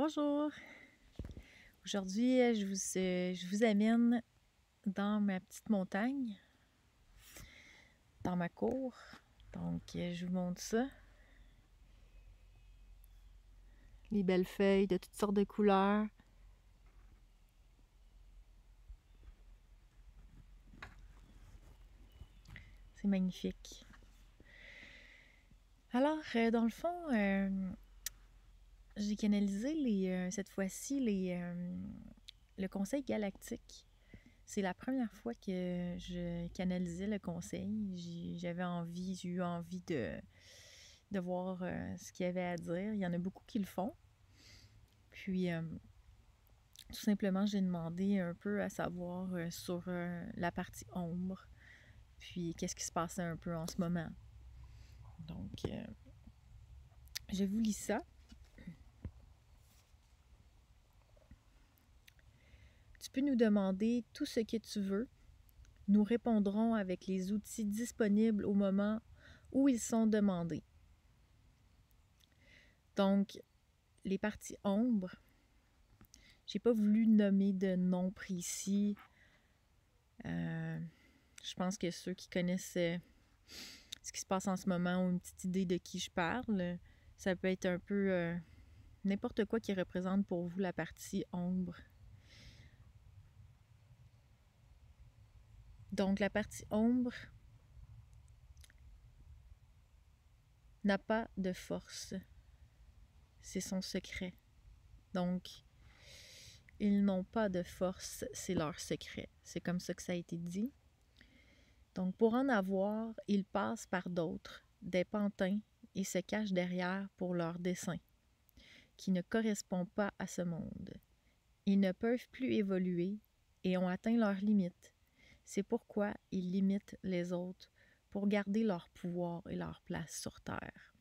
Bonjour! Aujourd'hui, je vous amène dans ma petite montagne, dans ma cour. Donc, je vous montre ça. Les belles feuilles de toutes sortes de couleurs. C'est magnifique. Alors, dans le fond, j'ai canalisé cette fois-ci le Conseil galactique. C'est la première fois que je canalisais le conseil. J'ai eu envie de voir ce qu'il y avait à dire. Il y en a beaucoup qui le font. Puis, tout simplement, j'ai demandé un peu à savoir sur la partie ombre. Puis, qu'est-ce qui se passait un peu en ce moment. Donc, je vous lis ça. Tu peux nous demander tout ce que tu veux. Nous répondrons avec les outils disponibles au moment où ils sont demandés. Donc, les parties ombres, j'ai pas voulu nommer de nom précis. Je pense que ceux qui connaissent ce qui se passe en ce moment ont une petite idée de qui je parle. Ça peut être un peu n'importe quoi qui représente pour vous la partie ombre. Donc, la partie ombre n'a pas de force. C'est son secret. Donc, ils n'ont pas de force, c'est leur secret. C'est comme ça que ça a été dit. Donc, pour en avoir, ils passent par d'autres, des pantins, et se cachent derrière pour leur dessein, qui ne correspond pas à ce monde. Ils ne peuvent plus évoluer et ont atteint leurs limites. C'est pourquoi ils limitent les autres pour garder leur pouvoir et leur place sur Terre.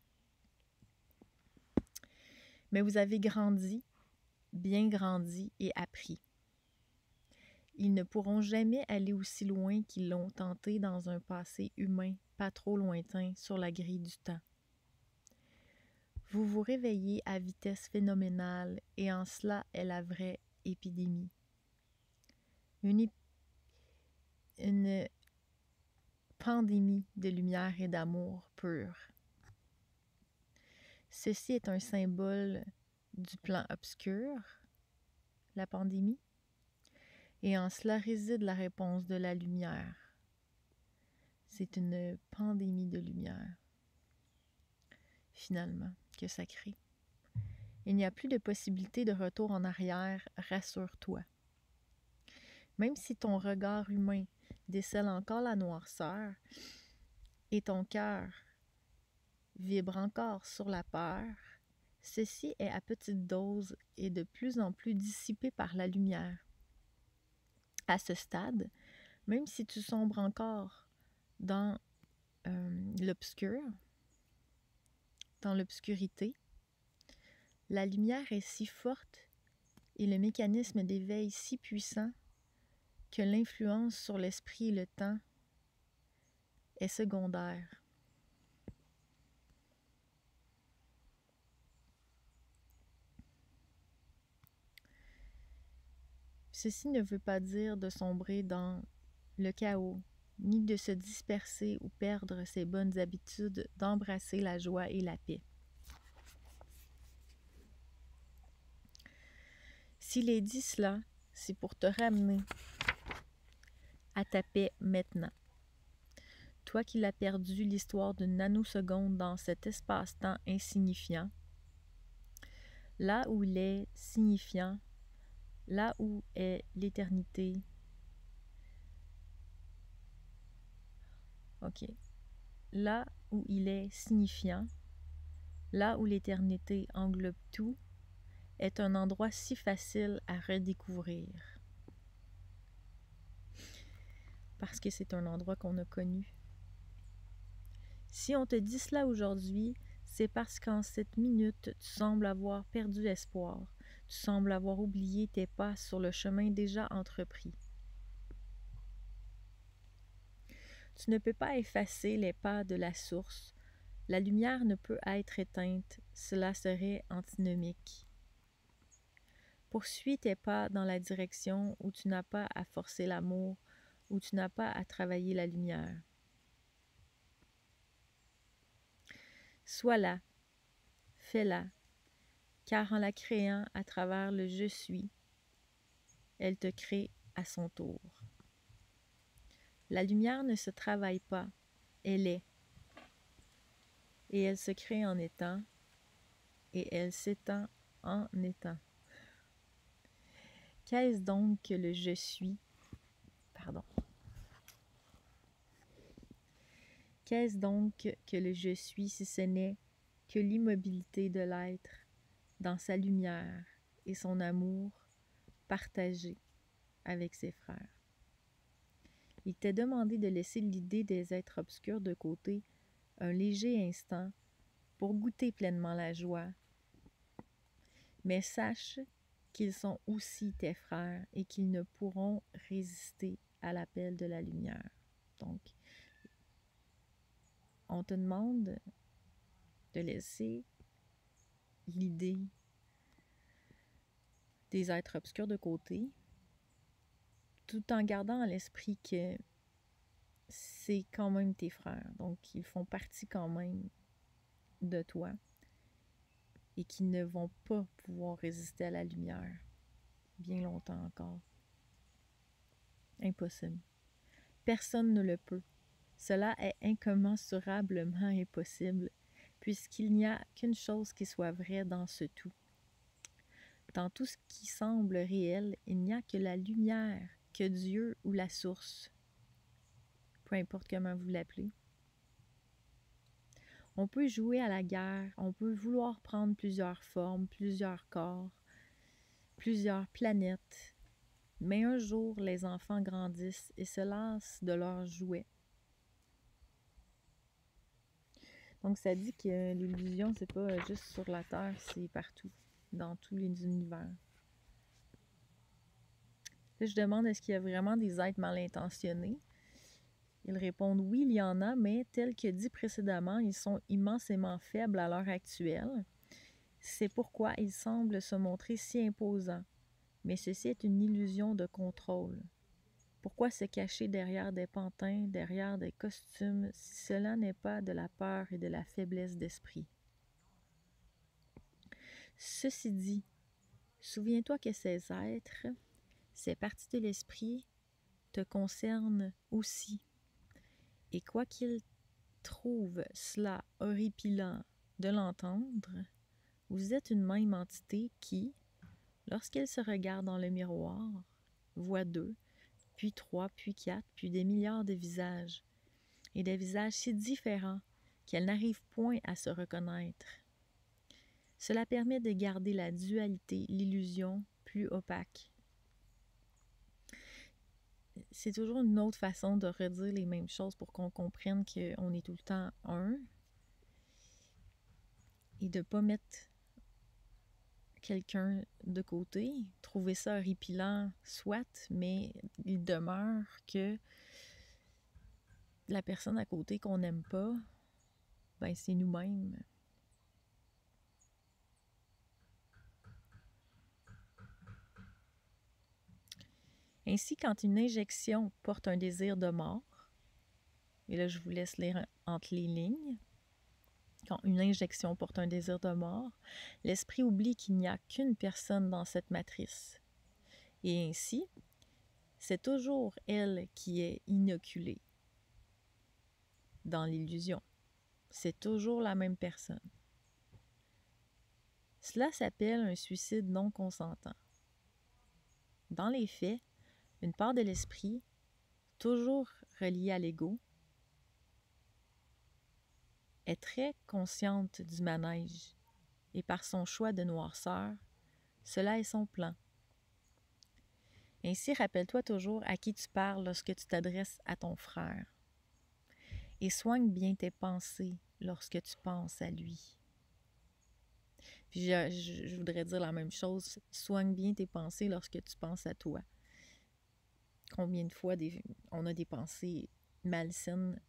Mais vous avez grandi, bien grandi et appris. Ils ne pourront jamais aller aussi loin qu'ils l'ont tenté dans un passé humain pas trop lointain sur la grille du temps. Vous vous réveillez à vitesse phénoménale et en cela est la vraie épidémie. Une pandémie de lumière et d'amour pur. Ceci est un symbole du plan obscur, la pandémie, et en cela réside la réponse de la lumière. C'est une pandémie de lumière, finalement, que ça crée. Il n'y a plus de possibilité de retour en arrière, rassure-toi. Même si ton regard humain décèle encore la noirceur et ton cœur vibre encore sur la peur, ceci est à petite dose et de plus en plus dissipé par la lumière. À ce stade, même si tu sombres encore dans l'obscur, dans l'obscurité, la lumière est si forte et le mécanisme d'éveil si puissant que l'influence sur l'esprit et le temps est secondaire. Ceci ne veut pas dire de sombrer dans le chaos, ni de se disperser ou perdre ses bonnes habitudes d'embrasser la joie et la paix. S'il est dit cela, c'est pour te ramener à ta paix maintenant. Toi qui l'as perdu l'histoire d'une nanoseconde dans cet espace-temps insignifiant, là où il est signifiant, là où est l'éternité. OK. Là où il est signifiant, là où l'éternité englobe tout, est un endroit si facile à redécouvrir. Parce que c'est un endroit qu'on a connu. Si on te dit cela aujourd'hui, c'est parce qu'en cette minute, tu sembles avoir perdu espoir. Tu sembles avoir oublié tes pas sur le chemin déjà entrepris. Tu ne peux pas effacer les pas de la source. La lumière ne peut être éteinte, cela serait antinomique. Poursuis tes pas dans la direction où tu n'as pas à forcer l'amour, où tu n'as pas à travailler la lumière. Sois là, fais-la, car en la créant à travers le « je suis », elle te crée à son tour. La lumière ne se travaille pas, elle est. Et elle se crée en étant, et elle s'étend en étant. Qu'est-ce donc que le « je suis » Pardon. Qu'est-ce donc que le « je suis » si ce n'est que l'immobilité de l'être dans sa lumière et son amour partagé avec ses frères? Il t'est demandé de laisser l'idée des êtres obscurs de côté un léger instant pour goûter pleinement la joie. Mais sache qu'ils sont aussi tes frères et qu'ils ne pourront résister à l'appel de la lumière. Donc, on te demande de laisser l'idée des êtres obscurs de côté, tout en gardant à l'esprit que c'est quand même tes frères. Donc, ils font partie quand même de toi et qu'ils ne vont pas pouvoir résister à la lumière bien longtemps encore. Impossible. Personne ne le peut. Cela est incommensurablement impossible, puisqu'il n'y a qu'une chose qui soit vraie dans ce tout. Dans tout ce qui semble réel, il n'y a que la lumière, que Dieu ou la source, peu importe comment vous l'appelez. On peut jouer à la guerre, on peut vouloir prendre plusieurs formes, plusieurs corps, plusieurs planètes, mais un jour, les enfants grandissent et se lassent de leurs jouets. Donc, ça dit que l'illusion, c'est pas juste sur la Terre, c'est partout, dans tous les univers. Là, je demande, est-ce qu'il y a vraiment des êtres mal intentionnés? Ils répondent, oui, il y en a, mais tel que dit précédemment, ils sont immensément faibles à l'heure actuelle. C'est pourquoi ils semblent se montrer si imposants. Mais ceci est une illusion de contrôle. Pourquoi se cacher derrière des pantins, derrière des costumes, si cela n'est pas de la peur et de la faiblesse d'esprit? Ceci dit, souviens-toi que ces êtres, ces parties de l'esprit, te concernent aussi. Et quoi qu'ils trouvent cela horripilant de l'entendre, vous êtes une même entité qui, lorsqu'elle se regarde dans le miroir, voit 2, puis 3, puis 4, puis des milliards de visages, et des visages si différents qu'elle n'arrive point à se reconnaître. Cela permet de garder la dualité, l'illusion plus opaque. C'est toujours une autre façon de redire les mêmes choses pour qu'on comprenne qu'on est tout le temps un et de ne pas mettre quelqu'un de côté, trouver ça horripilant, soit, mais il demeure que la personne à côté qu'on n'aime pas, ben c'est nous-mêmes. Ainsi, quand une injection porte un désir de mort, et là je vous laisse lire entre les lignes, quand une injection porte un désir de mort, l'esprit oublie qu'il n'y a qu'une personne dans cette matrice. Et ainsi, c'est toujours elle qui est inoculée dans l'illusion. C'est toujours la même personne. Cela s'appelle un suicide non consentant. Dans les faits, une part de l'esprit, toujours reliée à l'ego, est très consciente du manège et par son choix de noirceur, cela est son plan. Ainsi, rappelle-toi toujours à qui tu parles lorsque tu t'adresses à ton frère et soigne bien tes pensées lorsque tu penses à lui. Puis je voudrais dire la même chose, soigne bien tes pensées lorsque tu penses à toi. Combien de fois on a des pensées malsaines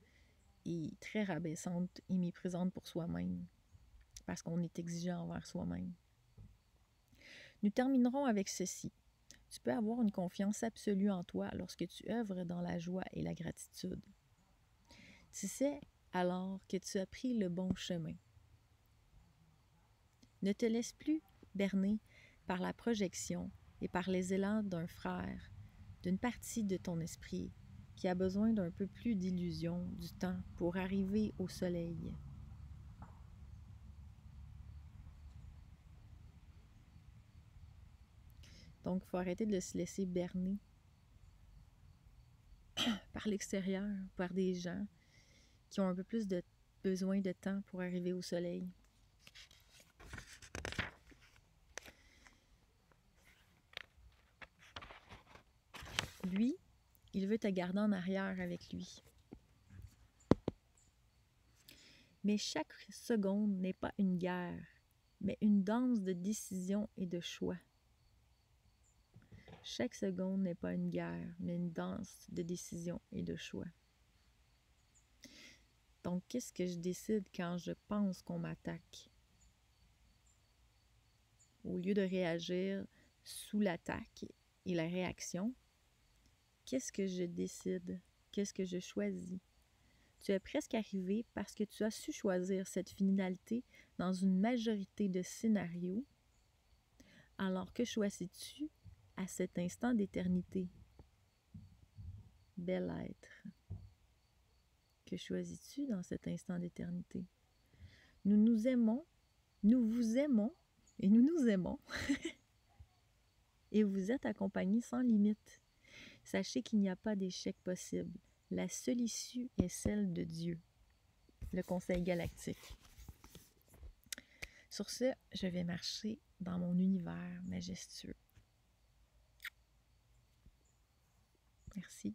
et très rabaissantes et méprisantes pour soi-même parce qu'on est exigeant envers soi-même. Nous terminerons avec ceci. Tu peux avoir une confiance absolue en toi lorsque tu œuvres dans la joie et la gratitude. Tu sais alors que tu as pris le bon chemin. Ne te laisse plus berner par la projection et par les élans d'un frère, d'une partie de ton esprit qui a besoin d'un peu plus d'illusion du temps pour arriver au soleil. Donc, il faut arrêter de se laisser berner par l'extérieur, par des gens qui ont un peu plus de besoin de temps pour arriver au soleil. Lui, il veut te garder en arrière avec lui. Mais chaque seconde n'est pas une guerre, mais une danse de décision et de choix. Chaque seconde n'est pas une guerre, mais une danse de décision et de choix. Donc, qu'est-ce que je décide quand je pense qu'on m'attaque? Au lieu de réagir sous l'attaque et la réaction, qu'est-ce que je décide? Qu'est-ce que je choisis? Tu es presque arrivé parce que tu as su choisir cette finalité dans une majorité de scénarios. Alors que choisis-tu à cet instant d'éternité? Bel être. Que choisis-tu dans cet instant d'éternité? Nous nous aimons, nous vous aimons et nous nous aimons. Et vous êtes accompagnés sans limite. Sachez qu'il n'y a pas d'échec possible. La seule issue est celle de Dieu, le Conseil galactique. Sur ce, je vais marcher dans mon univers majestueux. Merci.